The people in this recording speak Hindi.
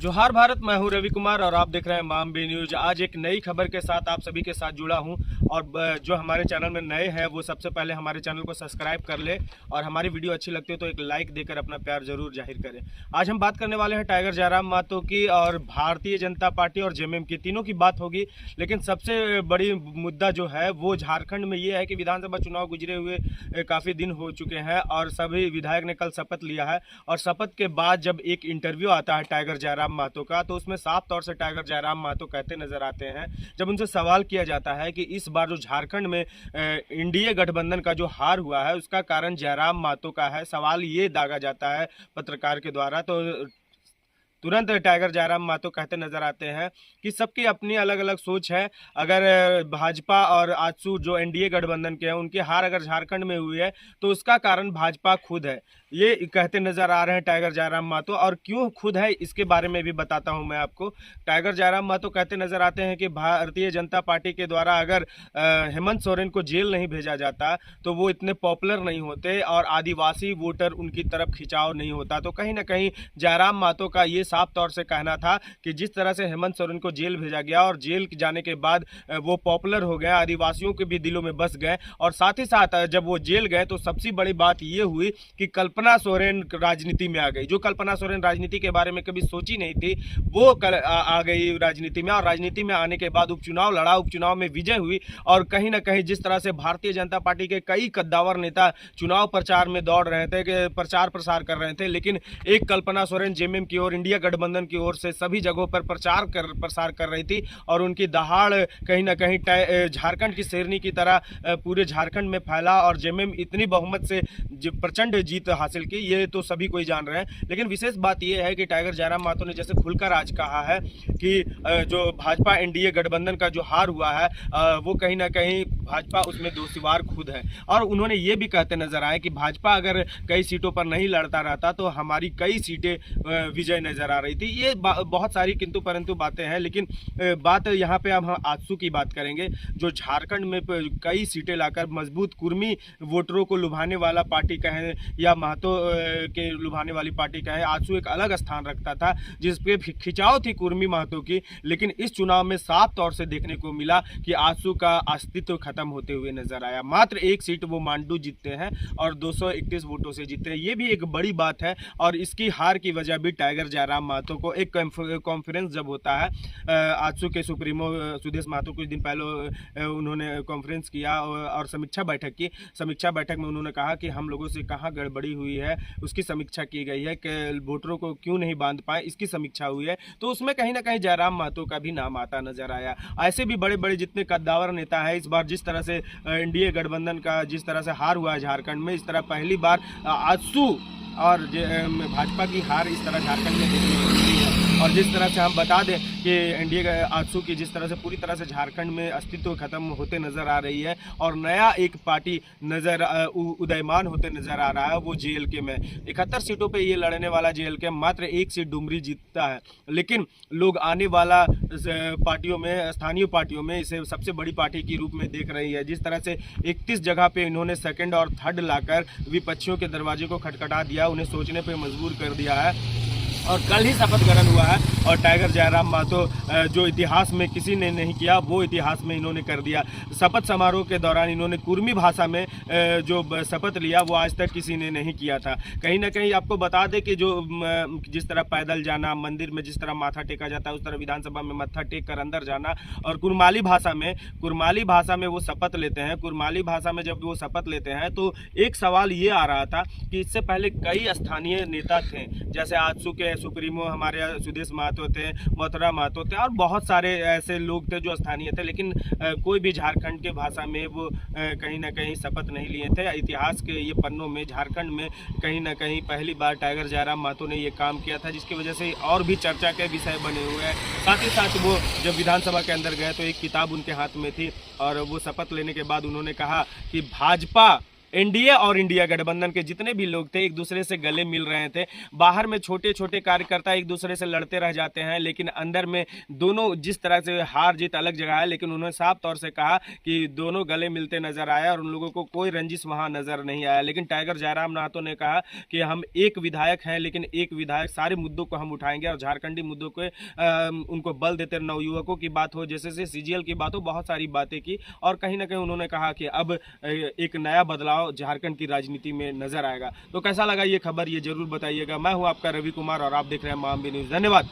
जोहार भारत, मैं हूं रवि कुमार और आप देख रहे हैं माम बी न्यूज। आज एक नई खबर के साथ आप सभी के साथ जुड़ा हूं और जो हमारे चैनल में नए हैं वो सबसे पहले हमारे चैनल को सब्सक्राइब कर ले और हमारी वीडियो अच्छी लगती है तो एक लाइक देकर अपना प्यार जरूर जाहिर करें। आज हम बात करने वाले हैं टाइगर जयराम महतो की और भारतीय जनता पार्टी और जेएमएम की, तीनों की बात होगी। लेकिन सबसे बड़ी मुद्दा जो है वो झारखंड में ये है कि विधानसभा चुनाव गुजरे हुए काफ़ी दिन हो चुके हैं और सभी विधायक ने कल शपथ लिया है। और शपथ के बाद जब एक इंटरव्यू आता है टाइगर जयराम महतो का, तो उसमें साफ तौर से टाइगर जयराम महतो कहते नजर आते हैं, जब उनसे सवाल किया जाता है कि इस बार जो झारखंड में एनडीए गठबंधन का जो हार हुआ है उसका कारण जयराम महतो का है, सवाल ये दागा जाता है पत्रकार के द्वारा, तो तुरंत टाइगर जयराम महतो कहते नजर आते हैं कि सबकी अपनी अलग अलग सोच है। अगर भाजपा और आजसू जो एनडीए गठबंधन के हैं उनकी हार अगर झारखंड में हुई है तो उसका कारण भाजपा खुद है, ये कहते नजर आ रहे हैं टाइगर जयराम महतो। और क्यों खुद है इसके बारे में भी बताता हूं मैं आपको। टाइगर जयराम महतो कहते नजर आते हैं कि भारतीय जनता पार्टी के द्वारा अगर हेमंत सोरेन को जेल नहीं भेजा जाता तो वो इतने पॉपुलर नहीं होते और आदिवासी वोटर उनकी तरफ खिंचाव नहीं होता। तो कहीं ना कहीं जयराम महतो का ये साफ तौर से कहना था कि जिस तरह से हेमंत सोरेन को जेल भेजा गया और जेल जाने के बाद वो पॉपुलर हो गए, आदिवासियों के भी दिलों में बस गए, और साथ ही साथ जब वो जेल गए तो सबसे बड़ी बात ये हुई कि कल्पना सोरेन राजनीति में आ गई। जो कल्पना सोरेन राजनीति के बारे में कभी सोची नहीं थी वो आ गई राजनीति में, और राजनीति में आने के बाद उपचुनाव लड़ा, उपचुनाव में विजय हुई। और कहीं ना कहीं जिस तरह से भारतीय जनता पार्टी के कई कद्दावर नेता चुनाव प्रचार में दौड़ रहे थे, प्रचार प्रसार कर रहे थे, लेकिन एक कल्पना सोरेन जेएमएम की ओर, इंडिया गठबंधन की ओर से सभी जगहों पर प्रसार कर रही थी और उनकी दहाड़ कहीं ना कहीं झारखंड की शेरनी की तरह पूरे झारखंड में फैला और जेएमएम इतनी बहुमत से प्रचंड जीत हासिल की, ये तो सभी कोई जान रहे हैं। लेकिन विशेष बात यह है कि टाइगर जयराम महतो ने जैसे खुलकर आज कहा है कि जो भाजपा एनडीए गठबंधन का जो हार हुआ है वो कहीं ना कहीं भाजपा उसमें दोषीवार खुद है। और उन्होंने ये भी कहते नजर आए कि भाजपा अगर कई सीटों पर नहीं लड़ता रहता तो हमारी कई सीटें विजय नजर आ रही थी। ये बहुत सारी किंतु परंतु बातें हैं, लेकिन बात यहाँ पे अब हम आजसू की बात करेंगे जो झारखंड में कई सीटें लाकर मजबूत कुर्मी वोटरों को लुभाने वाला पार्टी कहें या महतो के लुभाने वाली पार्टी कहें, आजसू एक अलग स्थान रखता था जिसपे खिंचाव थी कुर्मी महतो की। लेकिन इस चुनाव में साफ तौर से देखने को मिला कि आजसू का अस्तित्व खत्म होते हुए नजर आया। मात्र एक सीट वो मांडू जीतते हैं और 231 वोटों से जीतते हैं, ये भी एक बड़ी बात है। और इसकी हार की वजह भी टाइगर जयराम महतो को, एक कॉन्फ्रेंस जब होता है, आजसू के सुप्रीमो सुदेश महतो कुछ दिन पहले उन्होंने कॉन्फ्रेंस किया और समीक्षा बैठक की। समीक्षा बैठक में उन्होंने कहा कि हम लोगों से कहाँ गड़बड़ी हुई है उसकी समीक्षा की गई है, कि वोटरों को क्यों नहीं बांध पाए इसकी समीक्षा हुई है। तो उसमें कहीं ना कहीं जयराम महतो का भी नाम आता नजर आया। ऐसे भी बड़े बड़े जितने कद्दावर नेता है, इस बार जिस तरह से एनडीए गठबंधन का जिस तरह से हार हुआ है झारखंड में, इस तरह पहली बार आजसू और भाजपा की हार इस तरह झारखंड में देखने को मिली है। और जिस तरह से हम बता दें कि एनडीए आजसू की जिस तरह से पूरी तरह से झारखंड में अस्तित्व खत्म होते नजर आ रही है और नया एक पार्टी उदयमान होते नजर आ रहा है, वो जेएलके में 71 सीटों पे ये लड़ने वाला जेएलके मात्र एक सीट डुमरी जीतता है। लेकिन लोग आने वाला पार्टियों में, स्थानीय पार्टियों में इसे सबसे बड़ी पार्टी के रूप में देख रही है। जिस तरह से 31 जगह पे इन्होंने सेकंड और थर्ड लाकर विपक्षियों के दरवाजे को खटखटा दिया, उन्हें सोचने पे मजबूर कर दिया है। और कल ही शपथ ग्रहण हुआ है और टाइगर जयराम महतो जो इतिहास में किसी ने नहीं किया वो इतिहास में इन्होंने कर दिया। शपथ समारोह के दौरान इन्होंने कुर्मी भाषा में जो शपथ लिया वो आज तक किसी ने नहीं किया था। कहीं ना कहीं आपको बता दें कि जो जिस तरह पैदल जाना, मंदिर में जिस तरह माथा टेका जाता है उस तरह विधानसभा में माथा टेक कर अंदर जाना, और कुरमाली भाषा में वो शपथ लेते हैं। कुरमाली भाषा में जब वो शपथ लेते हैं तो एक सवाल ये आ रहा था कि इससे पहले कई स्थानीय नेता थे, जैसे आजसू के सुप्रीमो हमारे सुदेश महतो थे, मथुरा महतो थे और बहुत सारे ऐसे लोग थे जो स्थानीय थे, लेकिन कोई भी झारखंड के भाषा में वो कहीं ना कहीं शपथ नहीं लिए थे। इतिहास के ये पन्नों में झारखंड में कहीं ना कहीं पहली बार टाइगर जयराम महतो ने ये काम किया था, जिसकी वजह से और भी चर्चा के विषय बने हुए हैं। साथ ही साथ वो जब विधानसभा के अंदर गए तो एक किताब उनके हाथ में थी और वो शपथ लेने के बाद उन्होंने कहा कि भाजपा एनडीए और इंडिया गठबंधन के जितने भी लोग थे एक दूसरे से गले मिल रहे थे। बाहर में छोटे छोटे कार्यकर्ता एक दूसरे से लड़ते रह जाते हैं, लेकिन अंदर में दोनों जिस तरह से हार जीत अलग जगह है, लेकिन उन्होंने साफ तौर से कहा कि दोनों गले मिलते नजर आए और उन लोगों को कोई रंजिश वहां नजर नहीं आया। लेकिन टाइगर जयराम नातो ने कहा कि हम एक विधायक हैं, लेकिन एक विधायक सारे मुद्दों को हम उठाएंगे और झारखंडी मुद्दों को उनको बल देते, नवयुवकों की बात हो, जैसे से सीजीएल की बात हो, बहुत सारी बातें की और कहीं ना कहीं उन्होंने कहा कि अब एक नया बदलाव झारखंड की राजनीति में नजर आएगा। तो कैसा लगा ये खबर, ये जरूर बताइएगा। मैं हूं आपका रवि कुमार और आप देख रहे हैं मामबी न्यूज। धन्यवाद।